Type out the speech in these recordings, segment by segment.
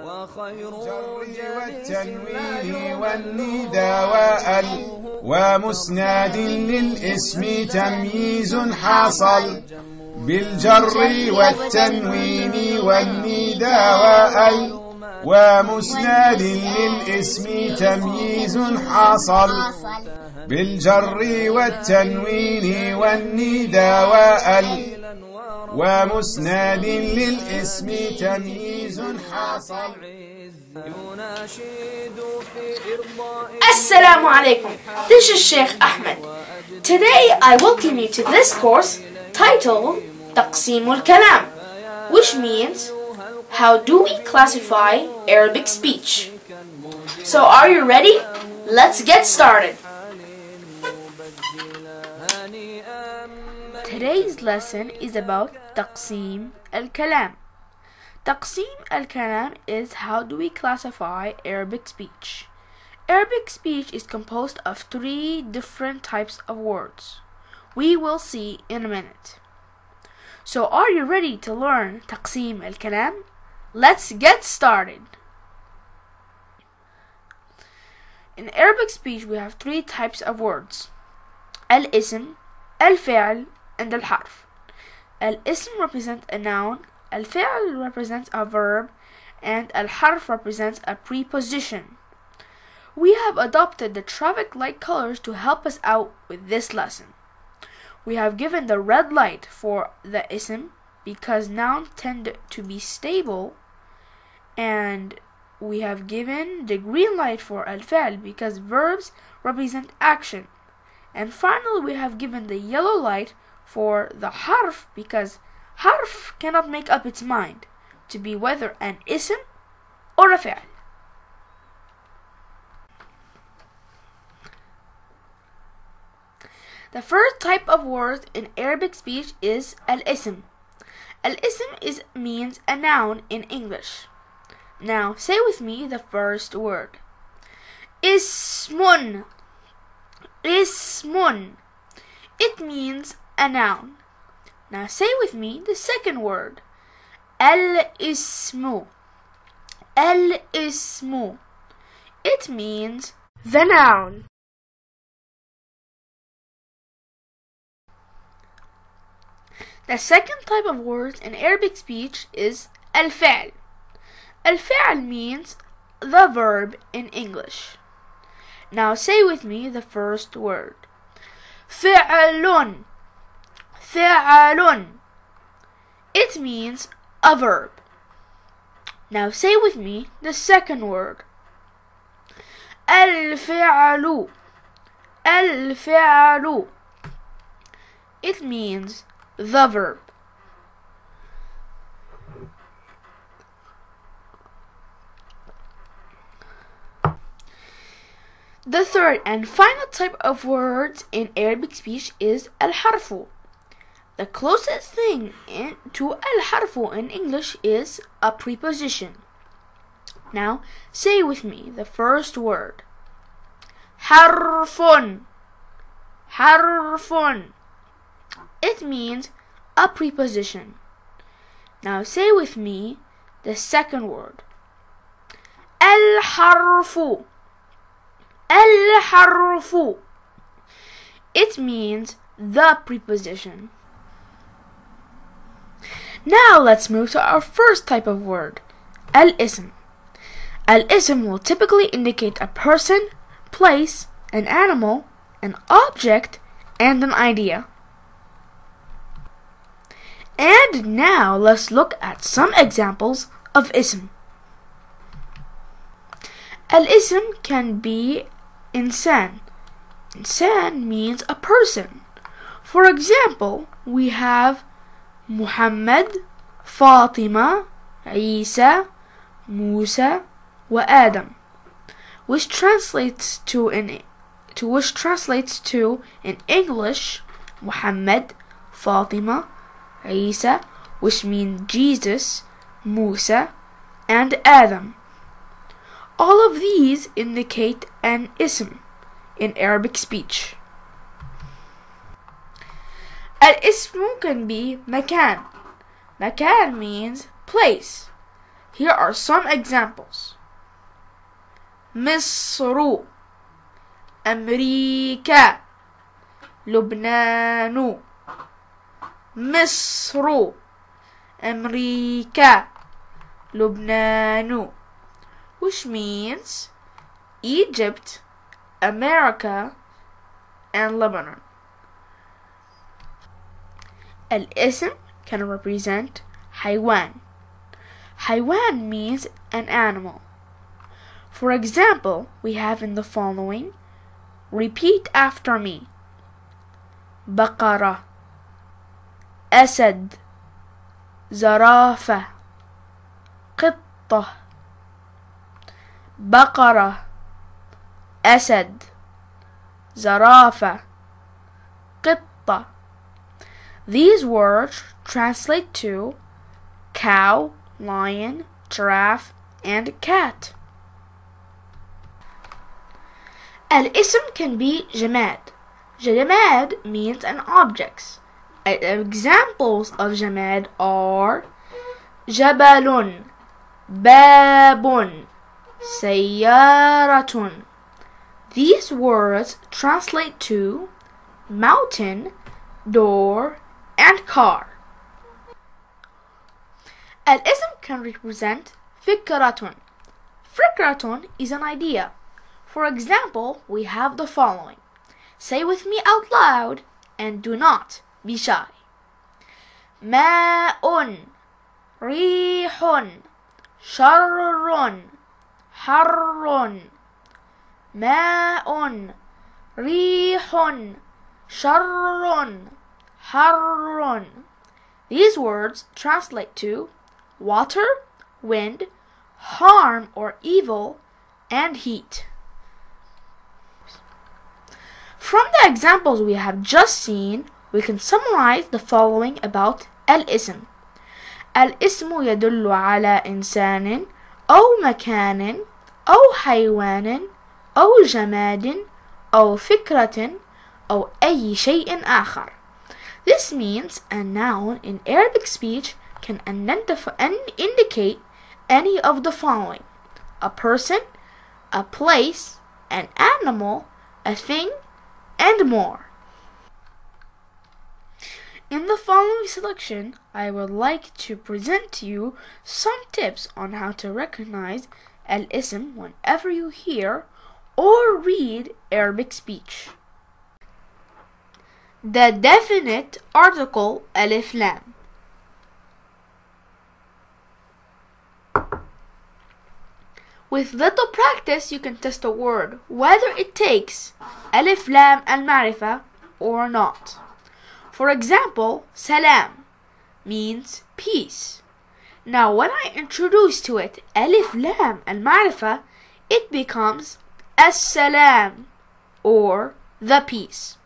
الجر والتنوين والندى وأل ومسند للاسم تمييز حصل بالجر والتنوين والندى وأل ومسند للاسم تمييز حصل بالجر والتنوين والندى وأل ومسند للاسم تمييز حصل. السلام عليكم. This is Sheikh Ahmed. Today I welcome you to this course titled تقسيم الكلام, which means how do we classify Arabic speech. So are you ready? Let's get started. Today's lesson is about تقسيم الكلام. تقسيم الكلام is how do we classify Arabic speech. Arabic speech is composed of 3 different types of words. We will see in a minute. So are you ready to learn تقسيم الكلام? Let's get started. In Arabic speech we have 3 types of words: الاسم, الفعل, and الحرف. الاسم represents a noun, الفعل represents a verb, and الحرف represents a preposition. We have adopted the traffic light colors to help us out with this lesson. We have given the red light for the ism because nouns tend to be stable, and we have given the green light for al-fi'l because verbs represent action. And finally we have given the yellow light for the harf because harf cannot make up its mind to be whether an ism or a fi'l. The first type of word in Arabic speech is al-ism. Al-ism means a noun in English. Now say with me the first word. Ismun. Ismun. It means a noun. Now say with me the second word. Al-ismu. Al-ismu. It means the noun. The second type of words in Arabic speech is al-fi'l. Al-fi'l means the verb in English. Now say with me the first word. فعل. فعل. It means a verb. Now say with me the second word. الفعل. الفعل. It means the verb. The third and final type of words in Arabic speech is al-harfu. The closest thing to al-harfu in English is a preposition. Now say with me the first word. Harfun. Harfun. It means a preposition. Now say with me the second word. Al-harfu. Al-harfu. It means the preposition. Now let's move to our first type of word, al-ism. Al-ism will typically indicate a person, place, an animal, an object, and an idea. And now let's look at some examples of ism. Al-ism can be insan. Insan means a person. For example, we have Muhammad, Fatima, Isa, Musa, wa Adam, which translates to in English Muhammad, Fatima, Isa, which means Jesus, Musa, and Adam. All of these indicate an ism in Arabic speech. Al-ism can be makan. Makan means place. Here are some examples. مصر أمريكا لبنان. مصر أمريكا لبنان, which means Egypt, America, and Lebanon. الاسم can represent حيوان. حيوان means an animal. For example, we have in the following. Repeat after me. بقرة, أسد, زرافة, قطة. بقرة, أسد, زرافة, قطة. These words translate to cow, lion, giraffe, and cat. الاسم can be جماد. جماد means an object. Examples of جماد are جبل, باب, سيارة. These words translate to mountain, door, and car. الاسم can represent فكرة. فكرة is an idea. For example, we have the following. Say with me out loud and do not be shy. ماء, ريح, شر, حر. ماء, ريح, شر, حر. These words translate to water, wind, harm or evil, and heat. From the examples we have just seen, we can summarize the following about الاسم. الاسم يدل على إنسان أو مكان أو حيوان أو جماد أو فكرة أو أي شيء آخر. This means a noun in Arabic speech can indicate any of the following: a person, a place, an animal, a thing, and more. In the following selection, I would like to present to you some tips on how to recognize al-ism whenever you hear or read Arabic speech. The definite article alif lam. With little practice, you can test a word whether it takes alif lam al-ma'rifa or not. For example, salam means peace. Now when I introduce to it alif lam al-ma'rifa, it becomes as-salam or the peace.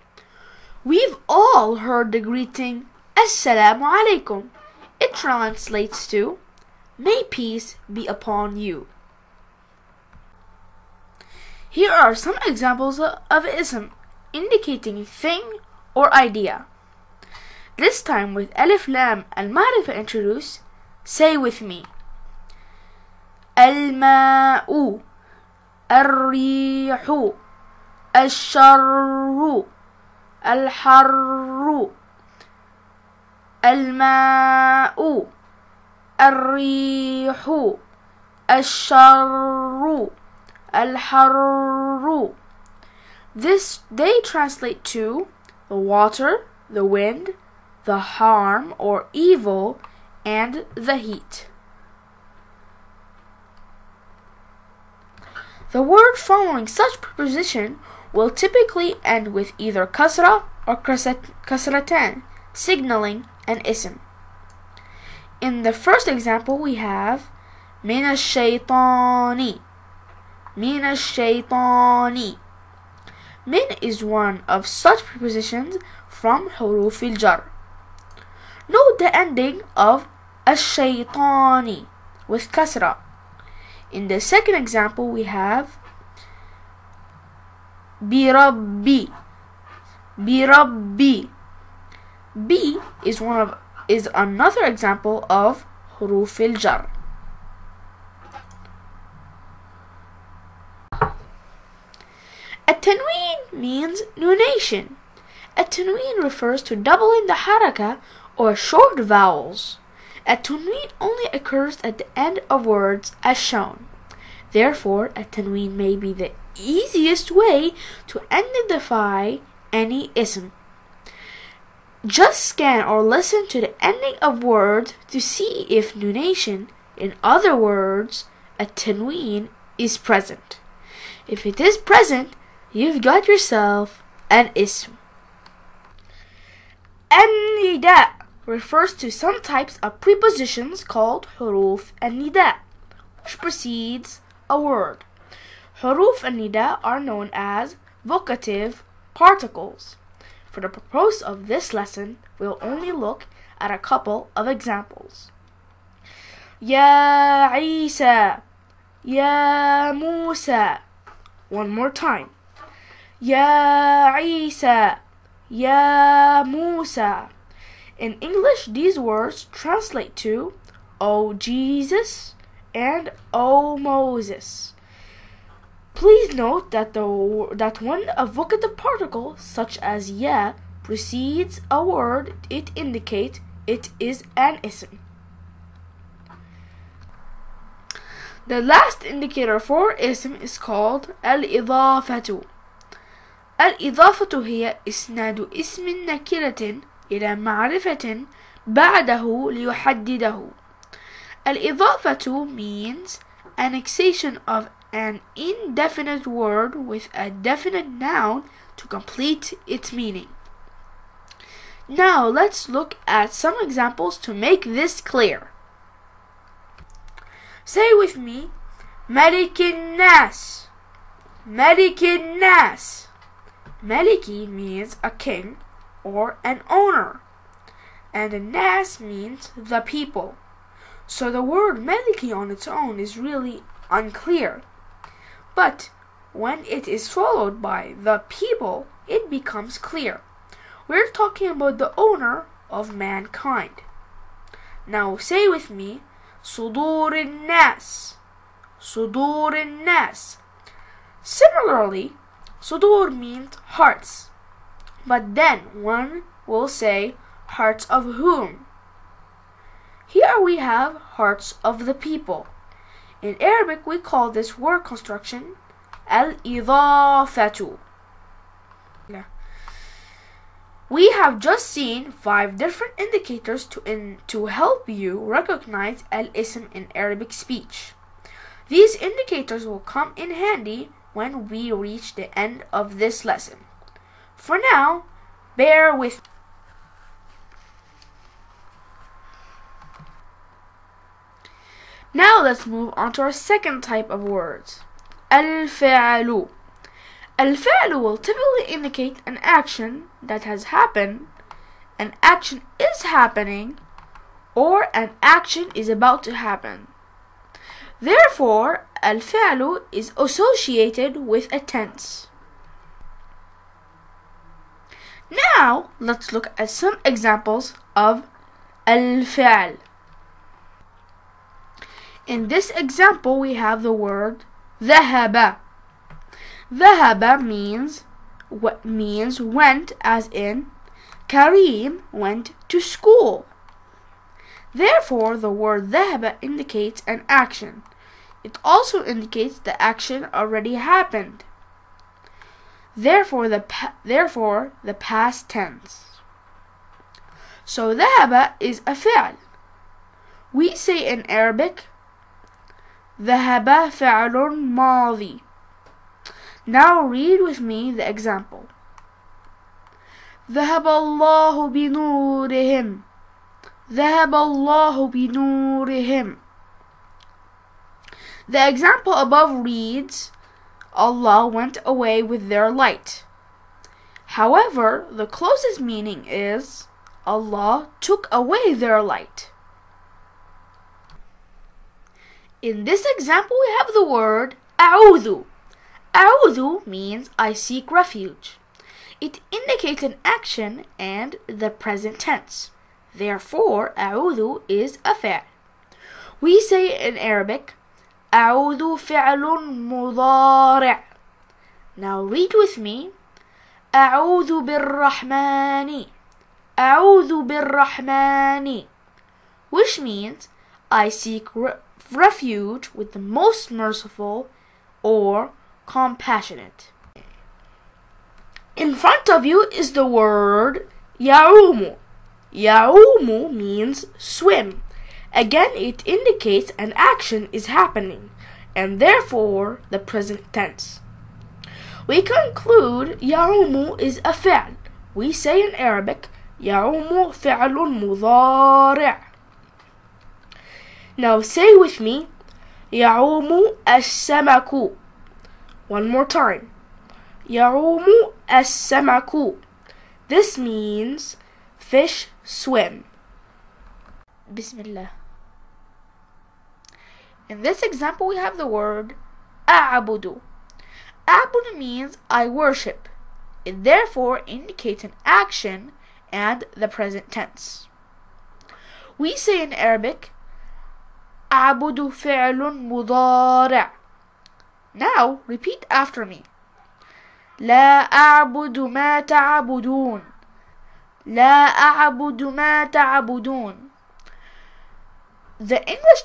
We've all heard the greeting Assalamu alaikum. It translates to may peace be upon you. Here are some examples of ism indicating thing or idea. This time with alif lam al-ma'rifa introduced, say with me. Al-ma'u, al-rihu, al-sharru, al-harru. Al-ma'u, al-rihu, al-sharru, al-harru. They translate to the water, the wind, the harm or evil, and the heat. The word following such preposition will typically end with either kasra or kasratan, signaling an ism. In the first example we have min ash-shaytani. Min ash-shaytani. Min is one of such prepositions from huruf al-jar. Note the ending of ash-shaytani with kasra. In the second example we have bi-rabbi. Bi-rabbi. B is another example of huruf al-jar. التنوين means nunation. التنوين refers to doubling the haraka or short vowels. التنوين only occurs at the end of words as shown. Therefore, التنوين may be the easiest way to identify any ism. Just scan or listen to the ending of words to see if nunation, in other words, التنوين, is present. If it is present, you've got yourself an ism. النداء refers to some types of prepositions called حروف النداء, which precedes a word. حروف النداء are known as vocative particles. For the purpose of this lesson, we'll only look at a couple of examples. يا عيسى, يا موسى. One more time. يا عيسى, يا موسى. In English, these words translate to O Jesus and O Moses. Please note that when a vocative particle such as ya precedes a word, it indicates it is an ism. The last indicator for ism is called الإضافة. الإضافة هي إسناد اسم نكرة إلى معرفة بعده ليحدده. الإضافة means annexation of an indefinite word with a definite noun to complete its meaning. Now let's look at some examples to make this clear. Say with me, ملك الناس. ملك الناس. Maliki means a king or an owner, and الناس means the people. So the word Maliki on its own is really unclear. But when it is followed by the people, it becomes clear. We're talking about the owner of mankind. Now say with me, صدور الناس. صدور الناس. Similarly, صدور means hearts. But then one will say, hearts of whom? Here we have hearts of the people. In Arabic, we call this word construction al-idafatu. We have just seen 5 different indicators to help you recognize al-ism in Arabic speech. These indicators will come in handy when we reach the end of this lesson. For now, bear with me. Now let's move on to our second type of words, الفعل. الفعل will typically indicate an action that has happened, an action is happening, or an action is about to happen. Therefore, الفعل is associated with a tense. Now let's look at some examples of الفعل. In this example, we have the word ذهب. ذهب means went, as in Karim went to school. Therefore, the word ذهب indicates an action. It also indicates the action already happened. Therefore, the past tense. So ذهب is a فعل. We say in Arabic, ذهب فعل ماضي. Now read with me the example. ذهب الله بنورهم. ذهب الله بنورهم. The example above reads, Allah went away with their light. However, the closest meaning is, Allah took away their light. In this example, we have the word أعوذ. أعوذ means I seek refuge. It indicates an action and the present tense. Therefore, أعوذ is a فعل. We say in Arabic, أعوذ فعل مضارع. Now read with me. أعوذ بالرحمن. أعوذ بالرحمن. Which means I seek refuge with the most merciful or compassionate. In front of you is the word يعوم. يعوم means swim. Again, it indicates an action is happening, and therefore the present tense. We conclude يعوم is a فعل. We say in Arabic يعوم فعل مضارع. Now say with me يعوم السمك. One more time. يعوم السمك. This means fish swim. Bismillah. In this example we have the word أعبد. أعبد means I worship. It therefore indicates an action and the present tense. We say in Arabic أعبد فعل مضارع. Now repeat after me. لا أعبد ما تعبدون. لا أعبد ما تعبدون. The English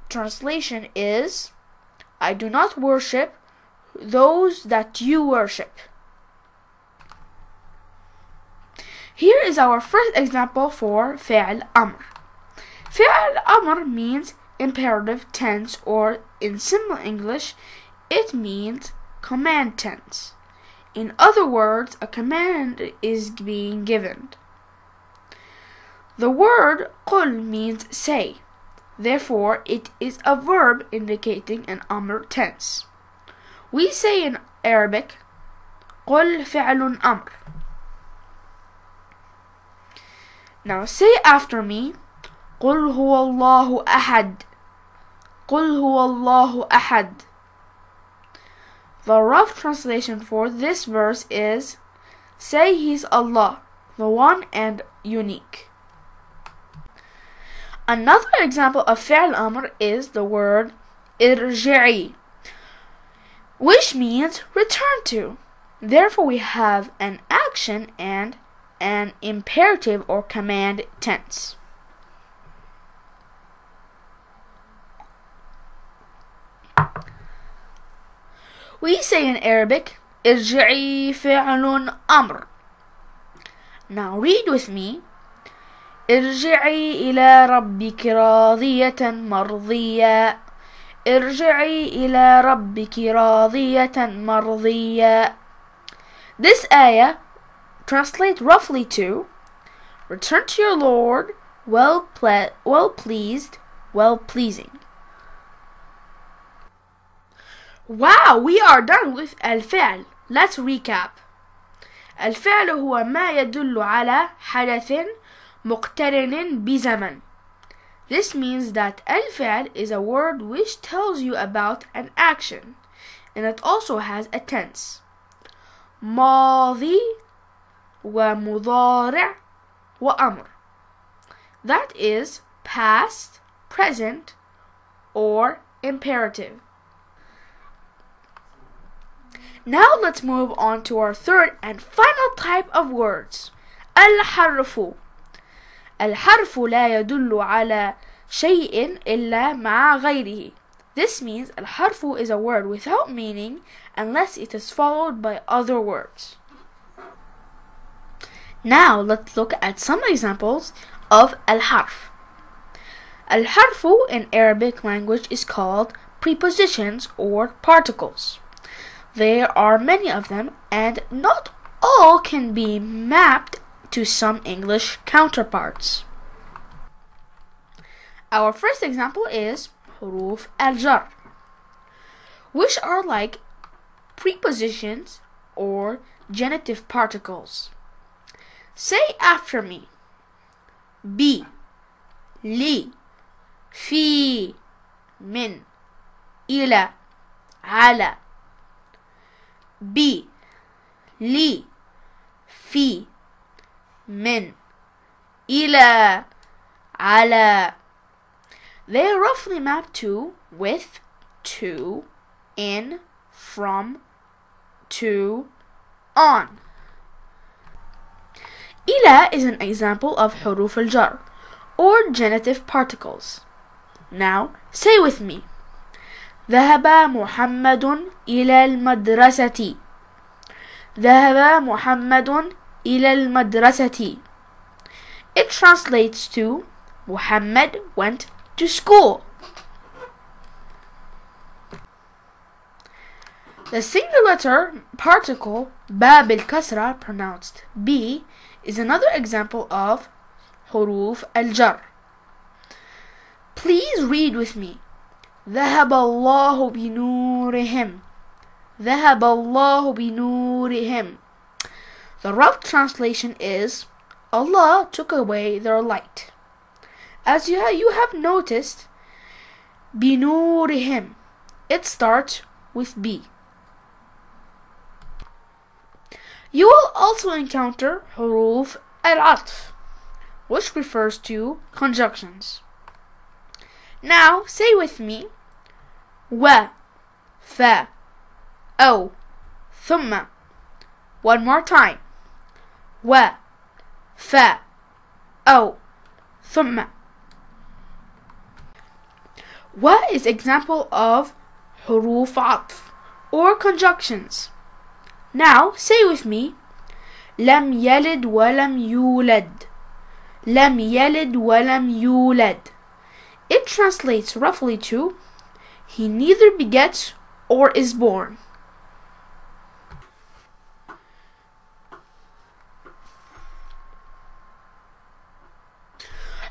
translation is I do not worship those that you worship. Here is our first example for فعل أمر. فعل أمر means imperative tense, or in simple English it means command tense. In other words, a command is being given. The word قل means say. Therefore, it is a verb indicating an amr tense. We say in Arabic قل فعل أمر. Now say after me قل هو الله أحد. قل هو الله أحد. The rough translation for this verse is say He's Allah, the one and unique. Another example of فعل أمر is the word ارجعي, which means return to. Therefore we have an action and an imperative or command tense. We say in Arabic ارجعي فعل أمر. Now read with me. ارجعي إلى ربك راضية مرضية. ارجعي إلى ربك راضية مرضية. This ayah translates roughly to return to your Lord well pleased, well pleasing. Wow, we are done with الفعل. Let's recap. الفعل هو ما يدل على حدث مقترن بزمن. This means that الفعل is a word which tells you about an action, and it also has a tense. ماضي ومضارع وأمر. That is past, present, or imperative. Now let's move on to our third and final type of words. الحرف. الحرف لا يدل على شيء إلا مع غيره. This means الحرف is a word without meaning unless it is followed by other words. Now let's look at some examples of الحرف. الحرف in Arabic language is called prepositions or particles. There are many of them, and not all can be mapped to some English counterparts. Our first example is حروف الجر, which are like prepositions or genitive particles. Say after me. بي, لي, في, من, إلى, على. بي, لي, في, من, إلى, على. They roughly map to, with, to, in, from, to, on. إلى is an example of حروف الجر or genitive particles. Now say with me. ذهب محمد إلى المدرسة. ذهب محمد إلى المدرسة. It translates to Muhammad went to school. The singular particle ba بالكسرة, pronounced B, is another example of حروف الجر. Please read with me. ذهب الله بنورهم. ذهب الله بنورهم. The rough translation is Allah took away their light. As you have noticed, بنورهم, it starts with B. You will also encounter حروف العطف, which refers to conjunctions. Now say with me. و, ف, أو, ثم. One more time. و, ف, أو, ثم. و is example of حروف عطف or conjunctions. Now say with me. لم يلد ولم يولد. لم يلد ولم يولد. It translates roughly to he neither begets or is born.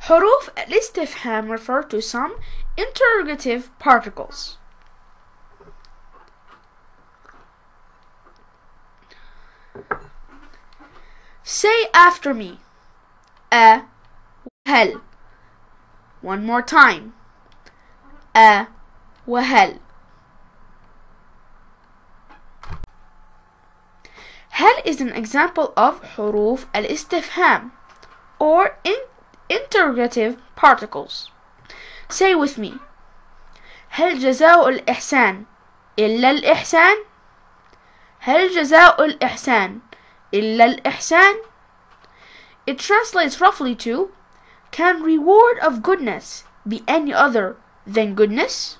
حروف الاستفهام refer to some interrogative particles. Say after me. هل. One more time. وهل. هل is an example of حروف الاستفهام or interrogative particles. Say with me. هل جزاء الإحسان إلا الإحسان؟ هل جزاء الإحسان إلا الإحسان? It translates roughly to can reward of goodness be any other than goodness?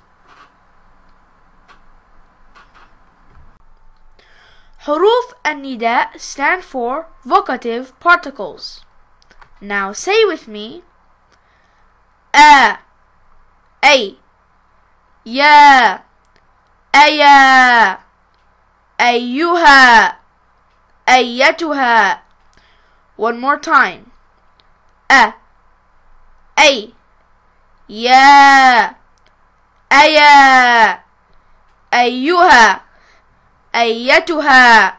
حروف النداء stand for vocative particles. Now say with me. أي, يا, أيا, أيها, أيتها. One more time. أي, يا, أيا, أيها, أيتها.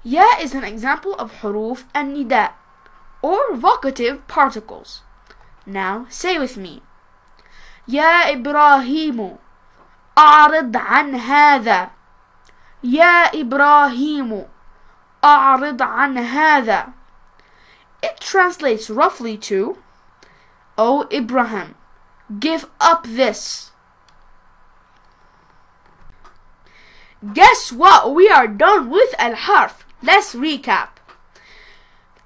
يا is an example of حروف النداء or vocative particles. Now say with me. يا إبراهيم أعرض عن هذا. يا إبراهيم أعرض عن هذا. It translates roughly to O Ibrahim, give up this. Guess what? We are done with الحرف. Let's recap.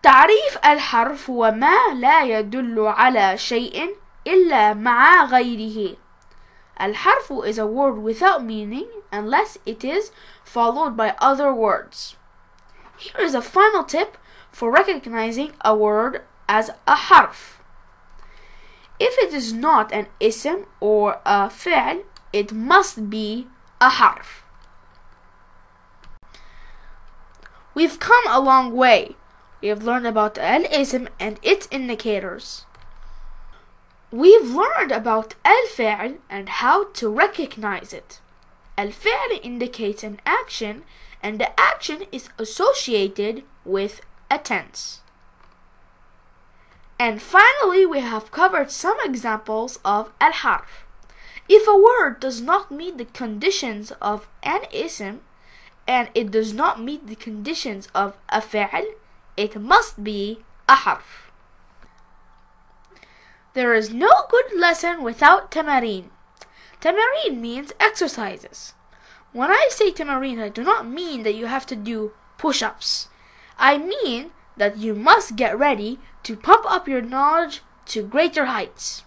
تعريف الحرف هو ما لا يدل على شيء إلا مع غيره. الحرف is a word without meaning unless it is followed by other words. Here is a final tip for recognizing a word as a حرف. If it is not an اسم or a فعل, it must be a حرف. We've come a long way. We have learned about الاسم and its indicators. We've learned about الفعل and how to recognize it. الفعل indicates an action and the action is associated with a tense. And finally, we have covered some examples of الحرف. If a word does not meet the conditions of an اسم and it does not meet the conditions of a فعل, it must be a حرف. There is no good lesson without تمارين. Tamarin means exercises. When I say tamarin, I do not mean that you have to do push-ups. I mean that you must get ready to pump up your knowledge to greater heights.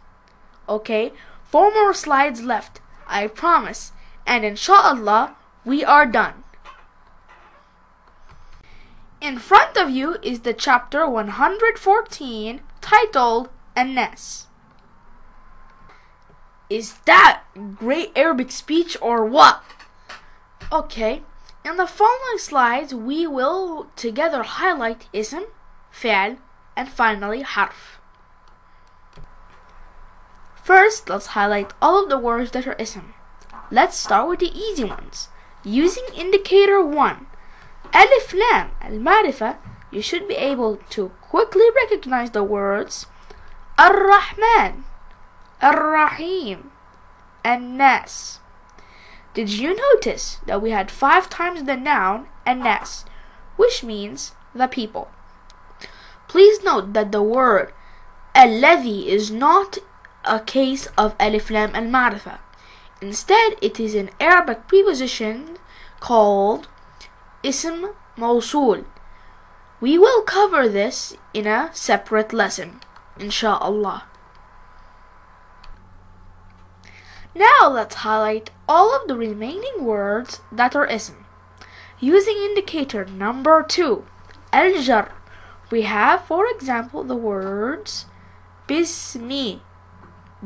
Okay, 4 more slides left, I promise, and inshallah, we are done. In front of you is the chapter 114 titled An-Nas. Is that great Arabic speech or what? Okay, in the following slides we will together highlight ism, fi'l, and finally harf. First, let's highlight all of the words that are ism. Let's start with the easy ones. Using indicator 1, Alif Lam al-Ma'rifa, you should be able to quickly recognize the words Ar-Rahman, Ar-Rahim, and Nas. Did you notice that we had 5 times the noun An-Nas, which means the people? Please note that the word Alladhi is not a case of Alif Lam al-Ma'rifa. Instead, it is an Arabic preposition called Ism Mawsul. We will cover this in a separate lesson, inshallah. Now let's highlight all of the remaining words that are ism. Using indicator number 2, al-jar, we have, for example, the words bismi,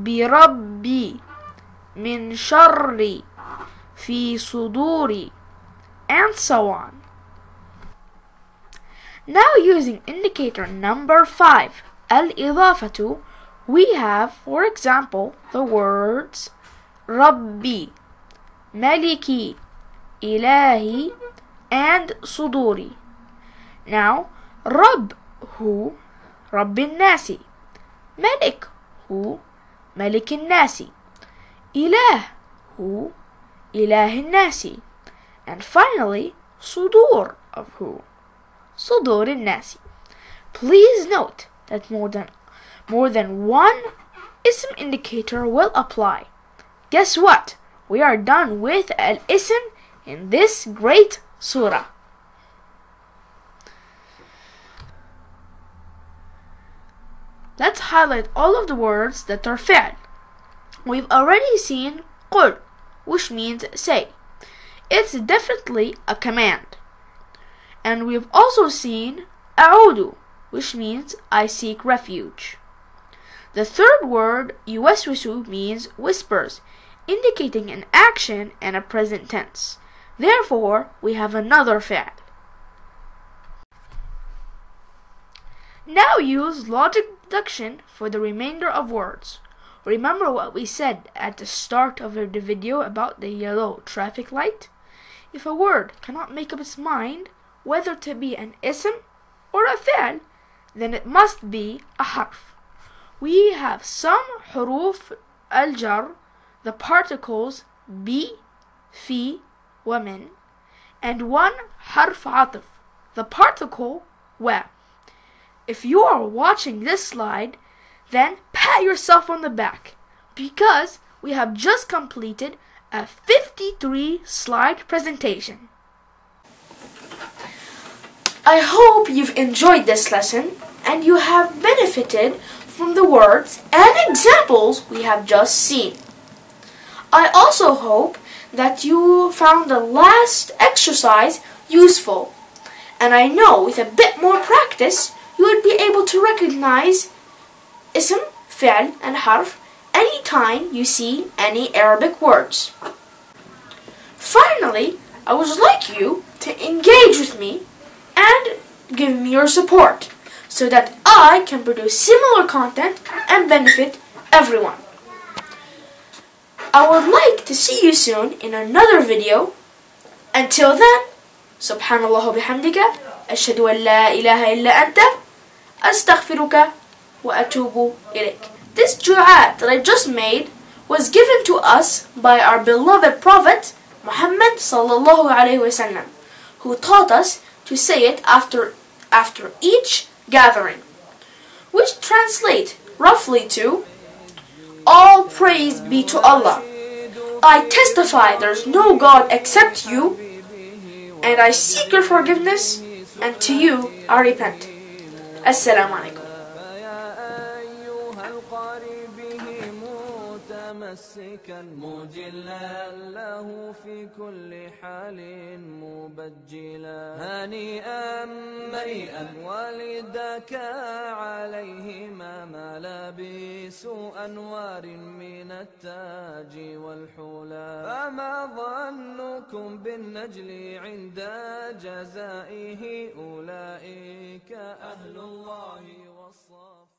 birabbi, min sharri, fi suduri, and so on. Now using indicator number 5, al-idafatu, we have, for example, the words Rabbi, Maliki, Ilahi, and Suduri. Now, Rabb, who? Rabbin Nasi. Malik, who? Malikin Nasi. Ilah, who? Ilahin Nasi. And finally, Sudur, of who? Sudurin Nasi. Please note that more than one ism indicator will apply. Guess what? We are done with al-ism in this great surah. Let's highlight all of the words that are fi'l. We've already seen qul, which means say. It's definitely a command. And we've also seen a'udu, which means I seek refuge. The third word, yuwaswisu, means whispers, indicating an action and a present tense. Therefore, we have another fi'l. Now use logic deduction for the remainder of words. Remember what we said at the start of the video about the yellow traffic light? If a word cannot make up its mind whether to be an ism or a fi'l, then it must be a harf. We have some huruf al-jar, the particles bi, fi, wa min, and one harf atif, the particle wa. If you are watching this slide, then pat yourself on the back, because we have just completed a 53 slide presentation. I hope you've enjoyed this lesson and you have benefited from the words and examples we have just seen. I also hope that you found the last exercise useful, and I know with a bit more practice you would be able to recognize ism, fi'l, and harf anytime you see any Arabic words. Finally, I would like you to engage with me and give me your support so that I can produce similar content and benefit everyone. I would like to see you soon in another video. Until then, subhanallah wa bihamdika, ashhadu an la ilaha illa anta, astaghfiruka wa atubu ilayk. This dua that I just made was given to us by our beloved Prophet Muhammad sallallahu alayhi wa sallam, who taught us to say it after each gathering, which translate roughly to: all praise be to Allah, I testify there's no God except you, and I seek your forgiveness, and to you I repent. السلام عليكم. متمسكا مجلا له في كل حال مبجلا هنيئا مريئا والدك عليهما ملابس أنوار من التاج والحلا فما ظنكم بالنجل عند جزائه أولئك أهل الله والصف